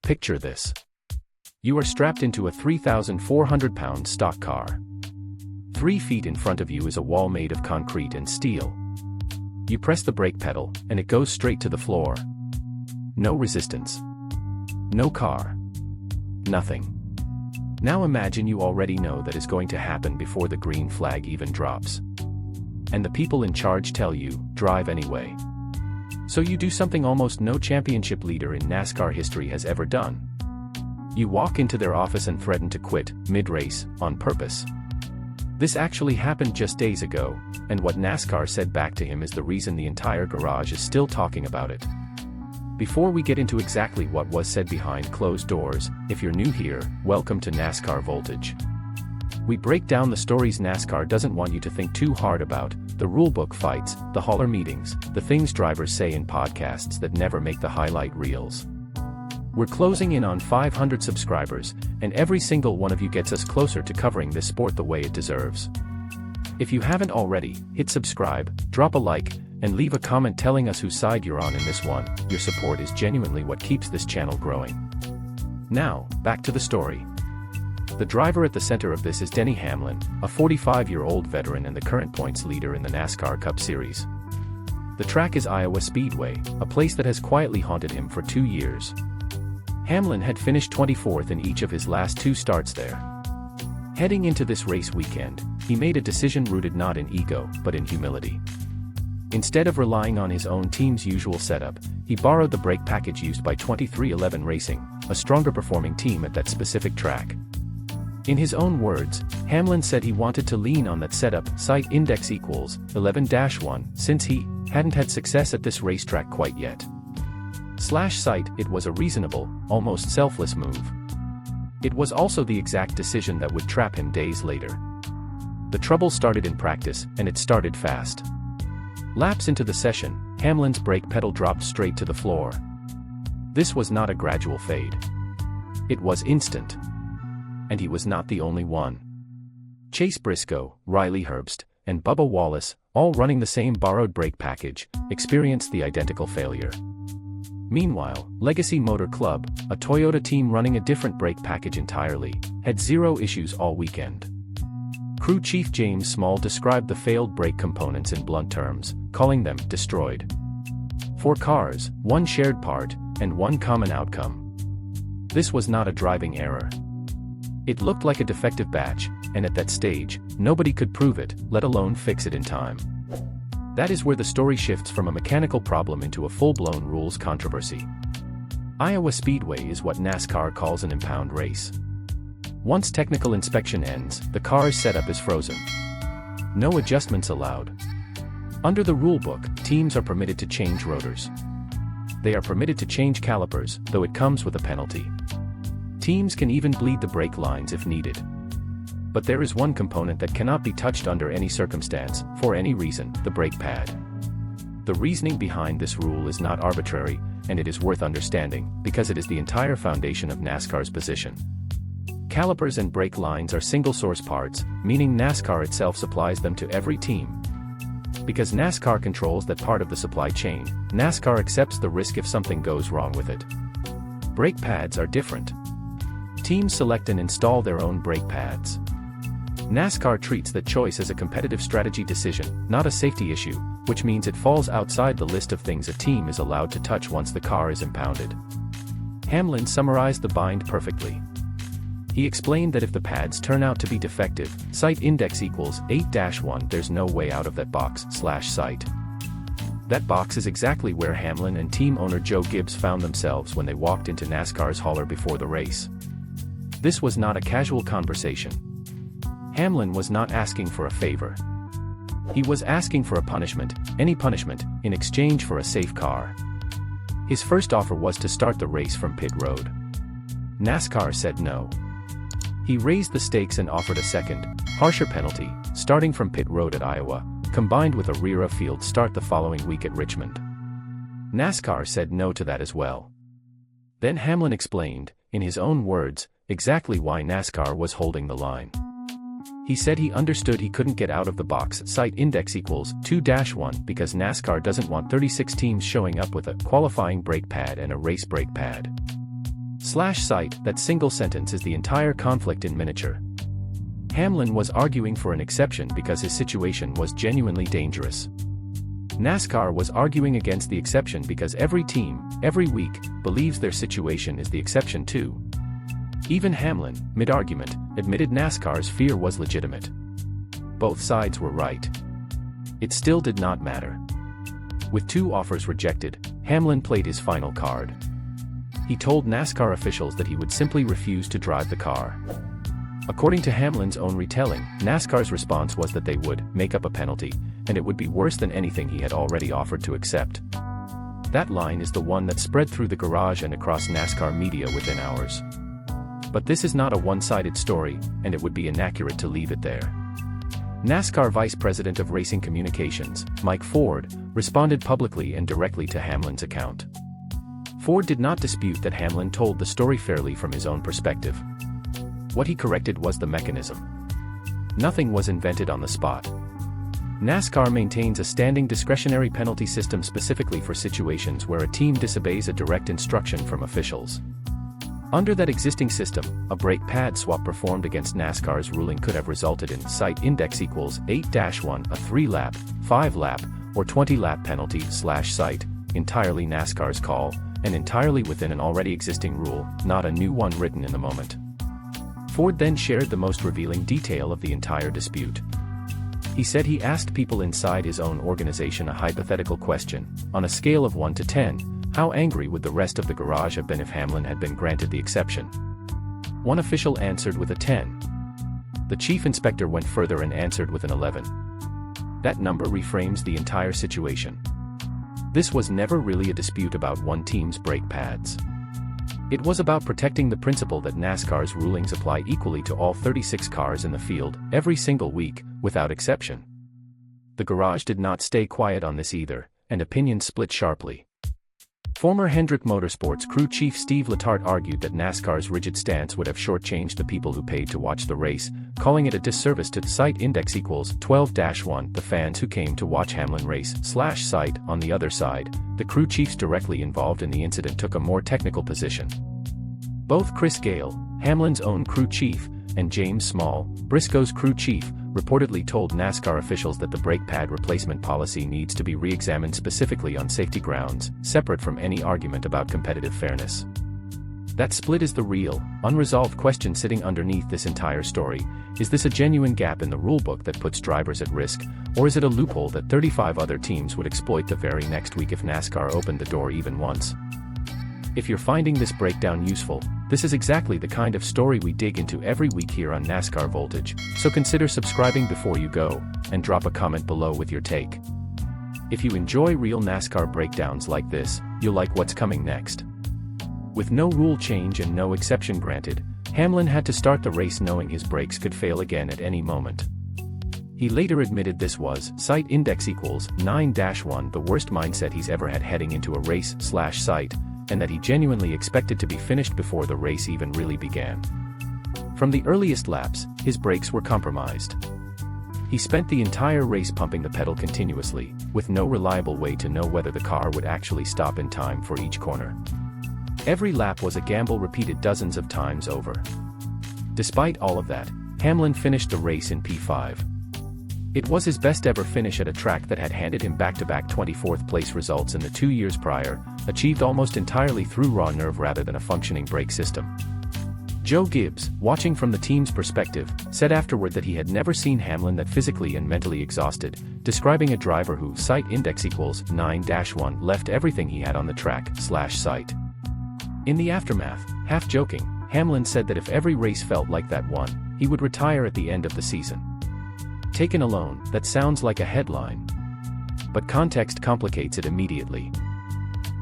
Picture this. You are strapped into a 3,400-pound stock car. 3 feet in front of you is a wall made of concrete and steel. You press the brake pedal, and it goes straight to the floor. No resistance. No car. Nothing. Now imagine you already know that is going to happen before the green flag even drops. And the people in charge tell you, drive anyway. So you do something almost no championship leader in NASCAR history has ever done. You walk into their office and threaten to quit, mid-race, on purpose. This actually happened just days ago, and what NASCAR said back to him is the reason the entire garage is still talking about it. Before we get into exactly what was said behind closed doors, if you're new here, welcome to NASCAR Voltage. We break down the stories NASCAR doesn't want you to think too hard about, the rulebook fights, the hauler meetings, the things drivers say in podcasts that never make the highlight reels. We're closing in on 500 subscribers, and every single one of you gets us closer to covering this sport the way it deserves. If you haven't already, hit subscribe, drop a like, and leave a comment telling us whose side you're on in this one. Your support is genuinely what keeps this channel growing. Now, back to the story. The driver at the center of this is Denny Hamlin, a 45-year-old veteran and the current points leader in the NASCAR Cup Series. The track is Iowa Speedway, a place that has quietly haunted him for 2 years. Hamlin had finished 24th in each of his last 2 starts there. Heading into this race weekend, he made a decision rooted not in ego, but in humility. Instead of relying on his own team's usual setup, he borrowed the brake package used by 23XI Racing, a stronger performing team at that specific track. In his own words, Hamlin said he wanted to lean on that setup, site index equals 11-1, since he hadn't had success at this racetrack quite yet. /site, it was a reasonable, almost selfless move. It was also the exact decision that would trap him days later. The trouble started in practice, and it started fast. Laps into the session, Hamlin's brake pedal dropped straight to the floor. This was not a gradual fade. It was instant. And he was not the only one. Chase Briscoe, Riley Herbst, and Bubba Wallace, all running the same borrowed brake package, experienced the identical failure. Meanwhile, Legacy Motor Club, a Toyota team running a different brake package entirely, had 0 issues all weekend. Crew Chief James Small described the failed brake components in blunt terms, calling them destroyed. 4 cars, 1 shared part, and 1 common outcome. This was not a driving error. It looked like a defective batch, and at that stage, nobody could prove it, let alone fix it in time. That is where the story shifts from a mechanical problem into a full-blown rules controversy. Iowa Speedway is what NASCAR calls an impound race. Once technical inspection ends, the car's setup is frozen. No adjustments allowed. Under the rulebook, teams are permitted to change rotors. They are permitted to change calipers, though it comes with a penalty. Teams can even bleed the brake lines if needed. But there is one component that cannot be touched under any circumstance, for any reason, the brake pad. The reasoning behind this rule is not arbitrary, and it is worth understanding, because it is the entire foundation of NASCAR's position. Calipers and brake lines are single-source parts, meaning NASCAR itself supplies them to every team. Because NASCAR controls that part of the supply chain, NASCAR accepts the risk if something goes wrong with it. Brake pads are different. Teams select and install their own brake pads. NASCAR treats that choice as a competitive strategy decision, not a safety issue, which means it falls outside the list of things a team is allowed to touch once the car is impounded. Hamlin summarized the bind perfectly. He explained that if the pads turn out to be defective, site index equals 8-1, there's no way out of that box/site. That box is exactly where Hamlin and team owner Joe Gibbs found themselves when they walked into NASCAR's hauler before the race. This was not a casual conversation. Hamlin was not asking for a favor. He was asking for a punishment, any punishment, in exchange for a safe car. His first offer was to start the race from pit road. NASCAR said no. He raised the stakes and offered a second, harsher penalty, starting from pit road at Iowa, combined with a rear of field start the following week at Richmond. NASCAR said no to that as well. Then Hamlin explained, in his own words, exactly why NASCAR was holding the line. He said he understood he couldn't get out of the box site index equals 2-1 because NASCAR doesn't want 36 teams showing up with a qualifying brake pad and a race brake pad. Cite, that single sentence is the entire conflict in miniature. Hamlin was arguing for an exception because his situation was genuinely dangerous. NASCAR was arguing against the exception because every team, every week, believes their situation is the exception too. Even Hamlin, mid-argument, admitted NASCAR's fear was legitimate. Both sides were right. It still did not matter. With 2 offers rejected, Hamlin played his final card. He told NASCAR officials that he would simply refuse to drive the car. According to Hamlin's own retelling, NASCAR's response was that they would make up a penalty, and it would be worse than anything he had already offered to accept. That line is the one that spread through the garage and across NASCAR media within hours. But this is not a one-sided story, and it would be inaccurate to leave it there. NASCAR Vice President of Racing Communications, Mike Ford, responded publicly and directly to Hamlin's account. Ford did not dispute that Hamlin told the story fairly from his own perspective. What he corrected was the mechanism. Nothing was invented on the spot. NASCAR maintains a standing discretionary penalty system specifically for situations where a team disobeys a direct instruction from officials. Under that existing system, a brake pad swap performed against NASCAR's ruling could have resulted in site index equals 8-1, a 3-lap, 5-lap, or 20-lap penalty /site, entirely NASCAR's call, and entirely within an already existing rule, not a new one written in the moment. Ford then shared the most revealing detail of the entire dispute. He said he asked people inside his own organization a hypothetical question: on a scale of 1 to 10, how angry would the rest of the garage have been if Hamlin had been granted the exception? One official answered with a 10. The chief inspector went further and answered with an 11. That number reframes the entire situation. This was never really a dispute about one team's brake pads. It was about protecting the principle that NASCAR's rulings apply equally to all 36 cars in the field, every single week, without exception. The garage did not stay quiet on this either, and opinions split sharply. Former Hendrick Motorsports crew chief Steve Letarte argued that NASCAR's rigid stance would have shortchanged the people who paid to watch the race, calling it a disservice to site index equals 12-1, the fans who came to watch Hamlin race /site. On the other side, the crew chiefs directly involved in the incident took a more technical position. Both Chris Gale, Hamlin's own crew chief, and James Small, Briscoe's crew chief, reportedly told NASCAR officials that the brake pad replacement policy needs to be re-examined specifically on safety grounds, separate from any argument about competitive fairness. That split is the real, unresolved question sitting underneath this entire story. Is this a genuine gap in the rulebook that puts drivers at risk, or is it a loophole that 35 other teams would exploit the very next week if NASCAR opened the door even once? If you're finding this breakdown useful, this is exactly the kind of story we dig into every week here on NASCAR Voltage, so consider subscribing before you go, and drop a comment below with your take. If you enjoy real NASCAR breakdowns like this, you'll like what's coming next. With no rule change and no exception granted, Hamlin had to start the race knowing his brakes could fail again at any moment. He later admitted this was site index equals 9-1, the worst mindset he's ever had heading into a race /site, and that he genuinely expected to be finished before the race even really began. From the earliest laps, his brakes were compromised. He spent the entire race pumping the pedal continuously, with no reliable way to know whether the car would actually stop in time for each corner. Every lap was a gamble repeated dozens of times over. Despite all of that, Hamlin finished the race in P5. It was his best ever finish at a track that had handed him back-to-back 24th place results in the 2 years prior, achieved almost entirely through raw nerve rather than a functioning brake system. Joe Gibbs, watching from the team's perspective, said afterward that he had never seen Hamlin that physically and mentally exhausted, describing a driver who site index equals 9-1 left everything he had on the track /site. In the aftermath, half joking, Hamlin said that if every race felt like that one, he would retire at the end of the season. Taken alone, that sounds like a headline. But context complicates it immediately.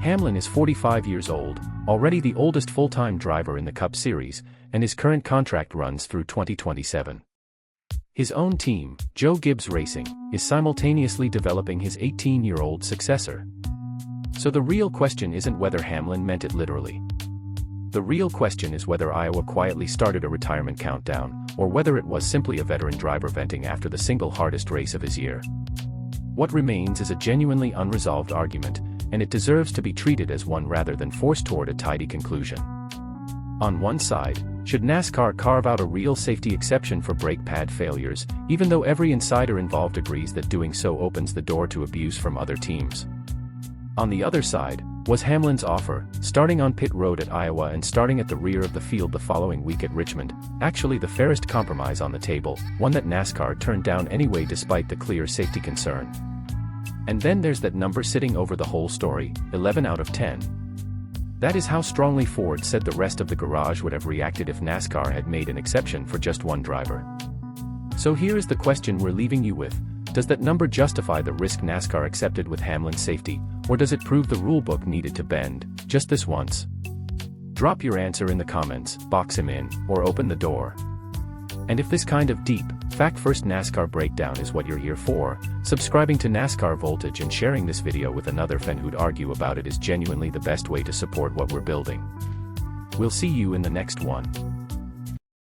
Hamlin is 45 years old, already the oldest full-time driver in the Cup Series, and his current contract runs through 2027. His own team, Joe Gibbs Racing, is simultaneously developing his 18-year-old successor. So the real question isn't whether Hamlin meant it literally. The real question is whether Iowa quietly started a retirement countdown, or whether it was simply a veteran driver venting after the single hardest race of his year. What remains is a genuinely unresolved argument, and it deserves to be treated as one rather than forced toward a tidy conclusion. On one side, should NASCAR carve out a real safety exception for brake pad failures, even though every insider involved agrees that doing so opens the door to abuse from other teams? On the other side, was Hamlin's offer, starting on pit road at Iowa and starting at the rear of the field the following week at Richmond, actually the fairest compromise on the table, one that NASCAR turned down anyway despite the clear safety concern? And then there's that number sitting over the whole story, 11 out of 10. That is how strongly Ford said the rest of the garage would have reacted if NASCAR had made an exception for just one driver. So here is the question we're leaving you with: does that number justify the risk NASCAR accepted with Hamlin's safety, or does it prove the rulebook needed to bend, just this once? Drop your answer in the comments, box him in, or open the door. And if this kind of deep, fact-first NASCAR breakdown is what you're here for, subscribing to NASCAR Voltage and sharing this video with another fan who'd argue about it is genuinely the best way to support what we're building. We'll see you in the next one.